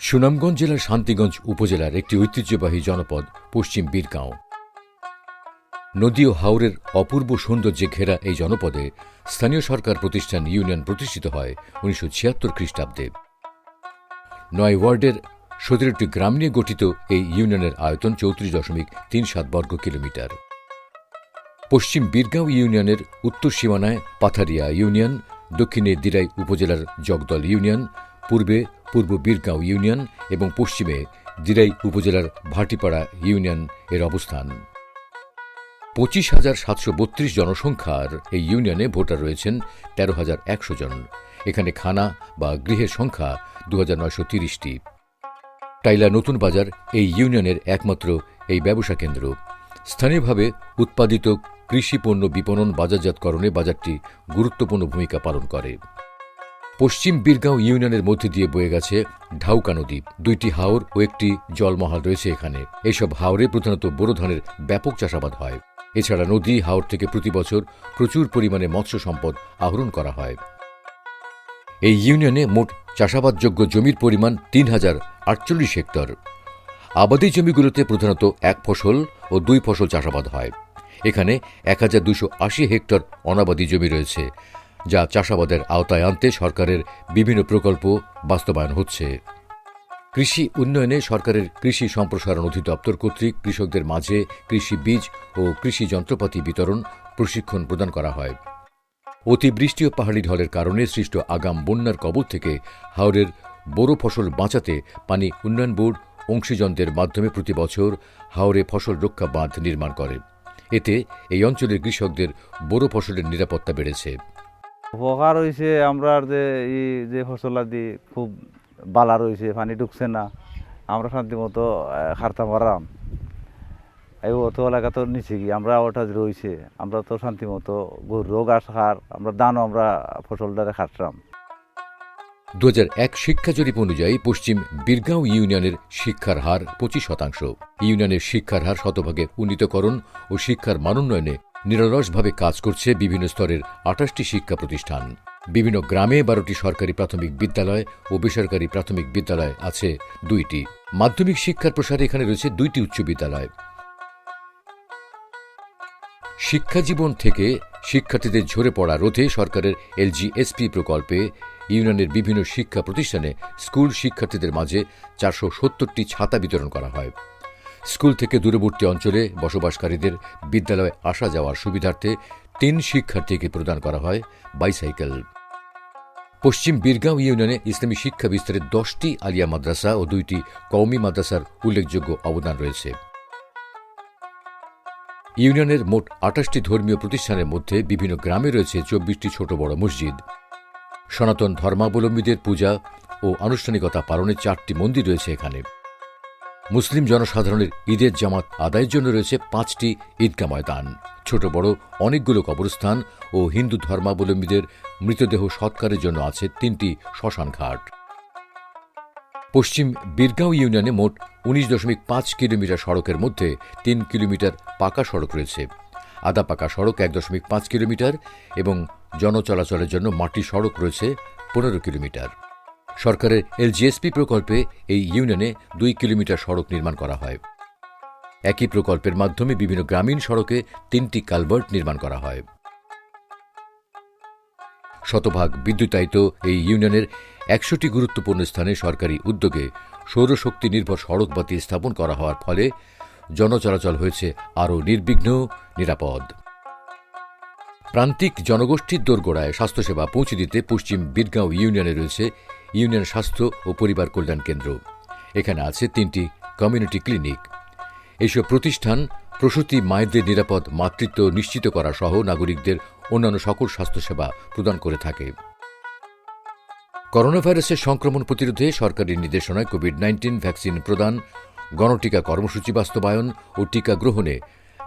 সুনামগঞ্জ জেলার শান্তিগঞ্জ উপজেলার একটি ঐতিহ্যবাহী জনপদ পশ্চিম বীরগাঁও। নদী ও হাওরের অপূর্ব সৌন্দর্যে ঘেরা এই জনপদে স্থানীয় সরকার প্রতিষ্ঠান ইউনিয়ন প্রতিষ্ঠিত হয় 1976 খ্রিস্টাব্দে। 9 ওয়ার্ডের 17টি গ্রাম নিয়ে গঠিত এই ইউনিয়নের আয়তন 34.37 বর্গ কিলোমিটার। পশ্চিম বীরগাঁও ইউনিয়নের উত্তর সীমানায় পাথারিয়া ইউনিয়ন, দক্ষিণে দিরাই উপজেলার জগদল ইউনিয়ন, পূর্বে পূর্ব বীরগাঁও ইউনিয়ন এবং পশ্চিমে দিরাই উপজেলার ভাটিপাড়া ইউনিয়ন এর অবস্থান। 25,732 জনসংখ্যার এই ইউনিয়নে ভোটার রয়েছেন 13,100 জন। এখানে খানা বা গৃহের সংখ্যা 2,930টি। টাইলা নতুন বাজার এই ইউনিয়নের একমাত্র এই ব্যবসা কেন্দ্র। স্থানীয়ভাবে উৎপাদিত কৃষি পণ্য বিপণন বাজারজাতকরণে বাজারটি গুরুত্বপূর্ণ ভূমিকা পালন করে। পশ্চিম বীরগাঁও ইউনিয়নের মধ্যে দিয়ে বয়ে গেছে ঢাউকা নদী। 2টি হাওর ও একটি জলমহাল রয়েছে এখানে। এইসব হাওরে প্রধানত বোরো ধানের ব্যাপক চাষাবাদ হয়। এছাড়া নদী হাওর থেকে প্রতি বছর প্রচুর পরিমাণে মৎস্য সম্পদ আহরণ করা হয়। এই ইউনিয়নে মোট চাষাবাদযোগ্য জমির পরিমাণ 3,048 হেক্টর। আবাদি জমিগুলোতে প্রধানত 1 ফসল ও 2 ফসল চাষাবাদ হয়। এখানে 1,280 হেক্টর অনাবাদি জমি রয়েছে, যা চাষাবাদের আওতায় আনতে সরকারের বিভিন্ন প্রকল্প বাস্তবায়ন হচ্ছে। কৃষি উন্নয়নে সরকারের কৃষি সম্প্রসারণ অধিদপ্তর কর্তৃক কৃষকদের মাঝে কৃষি বীজ ও কৃষি যন্ত্রপাতি বিতরণ, প্রশিক্ষণ প্রদান করা হয়। অতিবৃষ্টি ও পাহাড়ি ঢলের কারণে সৃষ্ট আগাম বন্যার কবল থেকে হাওরের বোরো ফসল বাঁচাতে পানি উন্নয়ন বোর্ড অংশীজনদের মাধ্যমে প্রতি বছর হাওরে ফসল রক্ষা বাঁধ নির্মাণ করে। এতে এই অঞ্চলের কৃষকদের বোরো ফসলের নিরাপত্তা বেড়েছে। উপকার হয়েছে, আমরা যে ফসল আদি খুব বালা রয়েছে, পানি ঢুকছে না, আমরা শান্তি মতো খারতাম পারাম। এই অত এলাকা তো নিচে গিয়ে আমরা ওটা রয়েছে, আমরা তো শান্তি মতো গরু গাছ খার, আমরা দানও আমরা ফসল দ্বারা খাটতাম। 2001 শিক্ষা জরিপ অনুযায়ী পশ্চিম বীরগাঁও ইউনিয়নের শিক্ষার হার 25%। ইউনিয়নের শিক্ষার হার শতভাগে উন্নীতকরণ ও শিক্ষার মানোন্নয়নে নিরলসভাবে কাজ করছে বিভিন্ন স্তরের 28টি শিক্ষা প্রতিষ্ঠান। বিভিন্ন গ্রামে 12টি সরকারি প্রাথমিক বিদ্যালয় ও বেসরকারি প্রাথমিক বিদ্যালয় আছে 2টি। মাধ্যমিক শিক্ষার প্রসারে এখানে রয়েছে 2টি উচ্চ বিদ্যালয়। শিক্ষাজীবন থেকে শিক্ষার্থীদের ঝরে পড়া রোধে সরকারের LGSP প্রকল্পে ইউনিয়নের বিভিন্ন শিক্ষা প্রতিষ্ঠানে স্কুল শিক্ষার্থীদের মাঝে 470টি ছাতা বিতরণ করা হয়। স্কুল থেকে দূরবর্তী অঞ্চলে বসবাসকারীদের বিদ্যালয়ে আসা যাওয়ার সুবিধার্থে 3 শিক্ষার্থীকে প্রদান করা হয় বাইসাইকেল। পশ্চিম বীরগাঁও ইউনিয়নে ইসলামী শিক্ষা বিস্তারে 10টি আলিয়া মাদ্রাসা ও 2টি কওমি মাদ্রাসার উল্লেখযোগ্য অবদান রয়েছে। ইউনিয়নের মোট 28টি ধর্মীয় প্রতিষ্ঠানের মধ্যে বিভিন্ন গ্রামে রয়েছে 24টি ছোট বড় মসজিদ। সনাতন ধর্মাবলম্বীদের পূজা ও আনুষ্ঠানিকতা পালনে 4টি মন্দির রয়েছে এখানে। মুসলিম জনসাধারণের ঈদের জামাত আদায়ের জন্য রয়েছে 5টি ঈদগাহ ময়দান, ছোট বড় অনেকগুলো কবরস্থান ও হিন্দু ধর্মাবলম্বীদের মৃতদেহ সৎকারের জন্য আছে 3টি শ্মশান ঘাট। পশ্চিম বীরগাঁও ইউনিয়নে মোট 19.5 কিলোমিটার সড়কের মধ্যে 3 কিলোমিটার পাকা সড়ক রয়েছে। আধা পাকা সড়ক 1.5 কিলোমিটার এবং জনচলাচলের জন্য মাটি সড়ক রয়েছে 15 কিলোমিটার। সরকারের LGSP প্রকল্পে এই ইউনিয়নে 2 কিলোমিটার সড়ক নির্মাণ করা হয়। একই প্রকল্পের মাধ্যমে বিভিন্ন গ্রামীণ সড়কে 3টি কালভার্ট নির্মাণ করা হয়। শতভাগ বিদ্যুতায়িত এই ইউনিয়নের 100টি গুরুত্বপূর্ণ স্থানে সরকারি উদ্যোগে সৌরশক্তি নির্ভর সড়ক বাতি স্থাপন করা হওয়ার ফলে জনচলাচল হয়েছে আরও নির্বিঘ্ন, নিরাপদ। প্রান্তিক জনগোষ্ঠীর দোরগোড়ায় স্বাস্থ্যসেবা পৌঁছে দিতে পশ্চিম বীরগাঁও ইউনিয়নে রয়েছে ইউনিয়ন স্বাস্থ্য ও পরিবার কল্যাণ কেন্দ্র। এখানে আছে 3টি কমিউনিটি ক্লিনিক। এইসব প্রতিষ্ঠান প্রসূতি মায়েদের নিরাপদ মাতৃত্ব নিশ্চিত করা সহ নাগরিকদের অন্যান্য সকল স্বাস্থ্যসেবা প্রদান করে থাকে। করোনা ভাইরাসের সংক্রমণ প্রতিরোধে সরকারি নির্দেশনায় কোভিড-19 ভ্যাকসিন প্রদান, গণটিকা কর্মসূচি বাস্তবায়ন ও টিকা গ্রহণে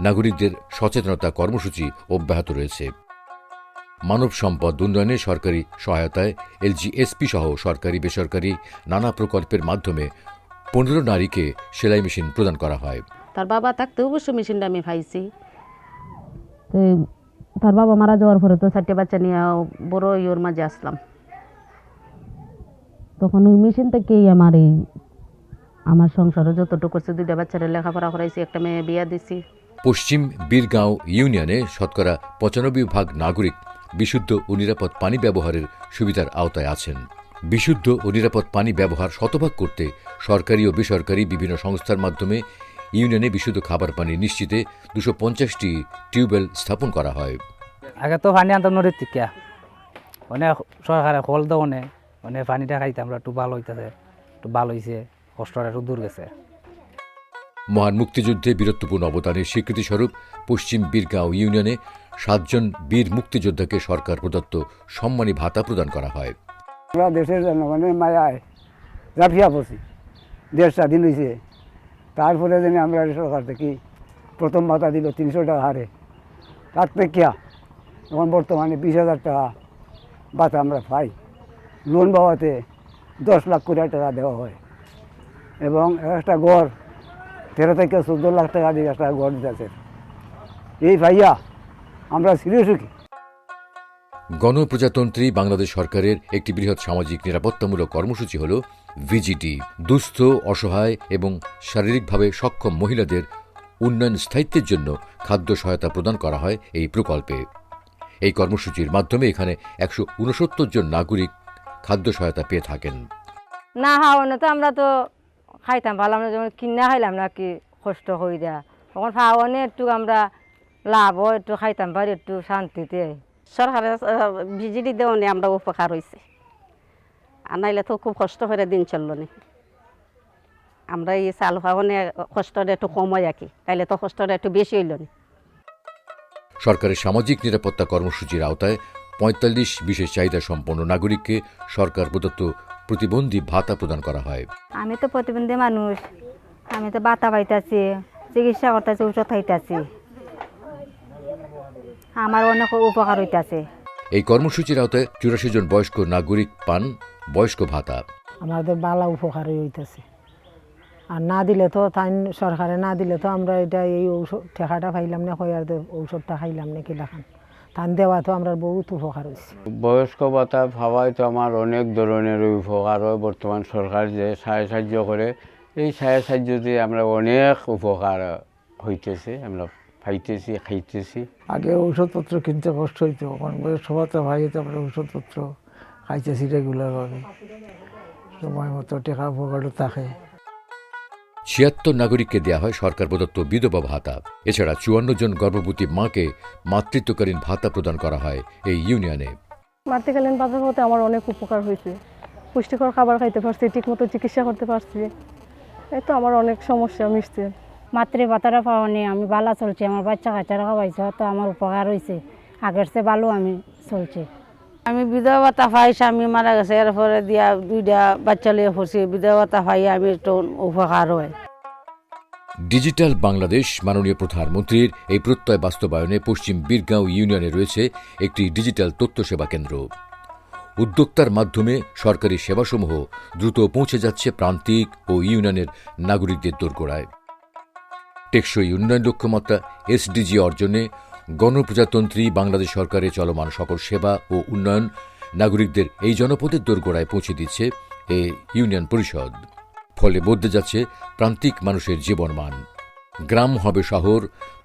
নাগরিকদের সচেতনতা কর্মসূচি অব্যাহত রয়েছে। মানব সম্পদ উন্নয়নে সরকারি সহায়তায় LGSP সহ সরকারি বেসরকারি নানা প্রকল্পের মাধ্যমে 15 নারীকে সেলাই মেশিন প্রদান করা হয়। তার বাবা থাকতে অবশ্য মেশিনটা আমি পাইছি। তার বাবা মারা যাওয়ার পরে তো 4টে বাচ্চা নিয়ে বড় ইয়োর মাঝে আসলাম। তখন ওই মেশিন থেকেই আমার এই আমার সংসারে যতটুকু করছে, 2টা বাচ্চারা লেখাপড়া করাইছি, একটা মেয়ে বিয়া দিছি। পশ্চিম বীরগাঁও ইউনিয়নে শতকরা 95% নাগরিক বিশুদ্ধ ও নিরাপদ পানি ব্যবহারের সুবিধার আওতায় আছেন। বিশুদ্ধ ও নিরাপদ পানি ব্যবহার শতভাগ করতে সরকারি ও বেসরকারি বিভিন্ন সংস্থার মাধ্যমে ইউনিয়নে বিশুদ্ধ খাবার পানি নিশ্চিতে 250টি টিউবওয়েল স্থাপন করা হয়। আগে তো পানি আনতাম নদীর থেকে, অনেক সরকারে কল দেওয়া মানে পানিটা খাইতাম, একটু ভালো হইতেছে, একটু ভালো হয়েছে, কষ্টটা একটু দূর গেছে। মহান মুক্তিযুদ্ধে বীরত্বপূর্ণ অবদানের স্বীকৃতিস্বরূপ পশ্চিম বীরগাঁও ইউনিয়নে 7 জন বীর মুক্তিযোদ্ধাকে সরকার প্রদত্ত সম্মানী ভাতা প্রদান করা হয়। আমরা দেশের জনগণের মায়ায় ঝাঁপিয়া পড়ছি, দেশ স্বাধীন হয়েছে, তারপরে যেন আমরা সরকার থেকে প্রথম ভাতা দিল 300 টাকা হারে, তার থেকে এখন বর্তমানে 20,000 টাকা ভাতা আমরা পাই। লোন পাওয়াতে 10 লাখ করে টাকা দেওয়া হয় এবং একটা ঘর 13 থেকে 14 লাখ টাকা দিয়ে একটা ঘর দিতেছে। এই ভাইয়া আমরা সিরিয়াস সুখী। গণপ্রজাতন্ত্রী বাংলাদেশ সরকারের একটি বৃহৎ সামাজিক নিরাপত্তামূলক কর্মসূচি হল ভিজিটি। দুস্থ, অসহায় এবং শারীরিকভাবে সক্ষম মহিলাদের উন্নয়ন স্থায়িত্বের জন্য খাদ্য সহায়তা প্রদান করা হয় এই প্রকল্পে। এই কর্মসূচির মাধ্যমে এখানে 169 জন নাগরিক খাদ্য সহায়তা পেয়ে থাকেন। না খাওয়ানো তো আমরা তো খাইতাম ভালো, আমরা যেমন কিনা খাইলাম না কি কষ্ট হয়ে দেয়া, তখন খাওয়ানে একটু আমরা লাভ হয়, একটু খাইতাম পারি একটু শান্তিতে। সরকারের ভিজিটি দেওয়া নিয়ে আমরা উপকার হয়েছে, আর নাইলে তো খুব কষ্ট করে দিন চললো নি। আমরা এই চাল খাওয়ানে কষ্টটা একটু কম হয় আর কি, তাইলে তো কষ্টটা একটু বেশি হইল নি। সরকারের সামাজিক নিরাপত্তা কর্মসূচির আওতায় 45 বিশেষ চাহিদা সম্পন্ন নাগরিককে সরকার প্রদত্ত প্রতিবন্ধী ভাতা প্রদান করা হয়। আমি তো প্রতিবন্ধী মানুষ, আমি তো বাতা পাইতেছি, চিকিৎসা করতেছি, ঔষধ খাইতেছি, আমার অনেক উপকার হইতেছে। এই কর্মসূচির আওতায় 84 জন বয়স্ক নাগরিক পান বয়স্ক ভাতা। আমাদের বালা উপকার হইতেছে, আর না দিলে তো তাই সরকারে না দিলে তো আমরা এটা এই ঔষধ ঠেকাটা পাইলাম না, হয়ে আর ঔষধটা খাইলাম না কি দেখান, তান দেওয়া তো আমরা বহুত উপকার হয়েছে। বয়স্ক ভাতা পাওয়ায় তো আমার অনেক ধরনের উপকার হয়। বর্তমান সরকার যে সাহায্য করে, এই সাহায্য দিয়ে আমরা অনেক উপকার হইতেছে, আমরা পাইতেছি, খাইতেছি। আগে ঔষধপত্র কিনতে কষ্ট হইতো, এখন বয়স্ক ভাতা ভাইতে আমরা ঔষধপত্র খাইতেছি রেগুলারভাবে, সময় মতো টাকা উপকারও থাকে। 76 নাগরিককে দেওয়া হয় সরকার প্রদত্ত বিধবা ভাতা। এছাড়া 54 জন গর্ভবতী মাকে মাতৃত্বকালীন ভাতা প্রদান করা হয় এই ইউনিয়নে। মাতৃকালীন ভাতা হতে আমার অনেক উপকার হয়েছে, পুষ্টিকর খাবার খাইতে পারছি, ঠিকমতো চিকিৎসা করতে পারছি, এই তো আমার অনেক সমস্যা মিশছে। মাতৃ ভাতাটা পাওয়া নিয়ে আমি ভালো চলছি, আমার বাচ্চা কাচ্চারা খাওয়াইছে, তো আমার উপকার হয়েছে, আগের চেয়ে ভালো আমি চলছি। আমি বিধবা ভাতা পাই, স্বামী মারা গেছে, এরপরে দিয়া 2টা বাচ্চা লিয়ে পড়ছি, বিধবা ভাতা পাই আমি একটু উপকার হয়। ডিজিটাল বাংলাদেশ মাননীয় প্রধানমন্ত্রীর এই প্রত্যয় বাস্তবায়নে পশ্চিম বীরগাঁও ইউনিয়নে রয়েছে একটি ডিজিটাল তথ্য সেবা কেন্দ্র। উদ্যোক্তার মাধ্যমে সরকারি সেবাসমূহ দ্রুত পৌঁছে যাচ্ছে প্রান্তিক ও ইউনিয়নের নাগরিকদের দোরগোড়ায়। টেকসই উন্নয়ন লক্ষ্যমাত্রা এসডিজি অর্জনে গণপ্রজাতন্ত্রী বাংলাদেশ সরকারের চলমান সকল সেবা ও উন্নয়ন নাগরিকদের এই জনপদের দোরগোড়ায় পৌঁছে দিচ্ছে এই ইউনিয়ন পরিষদ। ফলে বদলে যাচ্ছে প্রান্তিক মানুষের জীবনমান। গ্রাম হবে শহর।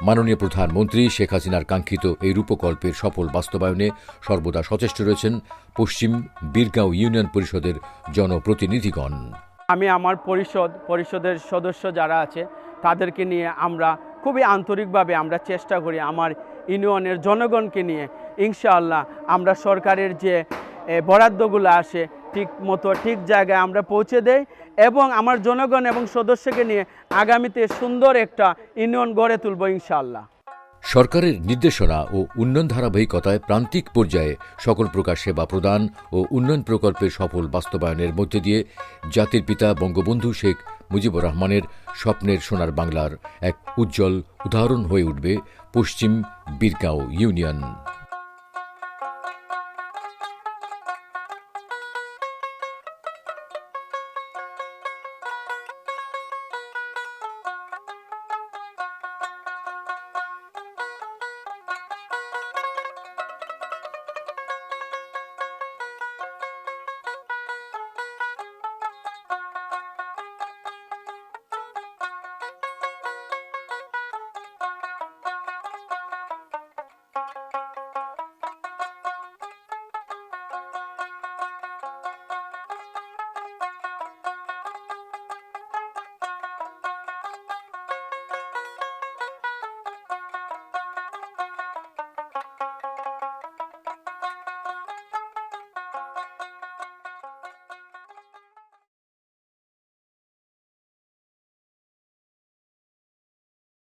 মাননীয় প্রধানমন্ত্রী শেখ হাসিনার কাঙ্ক্ষিত এই রূপকল্পের সফল বাস্তবায়নে সর্বদা সচেষ্ট রয়েছেন পশ্চিম বীরগাঁও ইউনিয়ন পরিষদের জনপ্রতিনিধিগণ। আমি আমার পরিষদের সদস্য যারা আছে তাদেরকে নিয়ে আমরা খুবই আন্তরিকভাবে আমরা চেষ্টা করি আমার ইউনিয়নের জনগণকে নিয়ে ইনশাআল্লাহ আমরা সরকারের যে বরাদ্দগুলো আসে ঠিক মতো ঠিক জায়গায় আমরা পৌঁছে দেই এবং আমার জনগণ এবং সদস্যকে নিয়ে আগামীতে সুন্দর একটা ইউনিয়ন গড়ে তুলব ইনশাআল্লাহ। সরকারের নির্দেশনা ও উন্নয়ন ধারাবাহিকতায় প্রান্তিক পর্যায়ে সকল প্রকার সেবা প্রদান ও উন্নয়ন প্রকল্পের সফল বাস্তবায়নের মধ্যে দিয়ে জাতির পিতা বঙ্গবন্ধু শেখ মুজিবুর রহমানের স্বপ্নের সোনার বাংলার এক উজ্জ্বল উদাহরণ হয়ে উঠবে পশ্চিম বীরগাঁও ইউনিয়ন।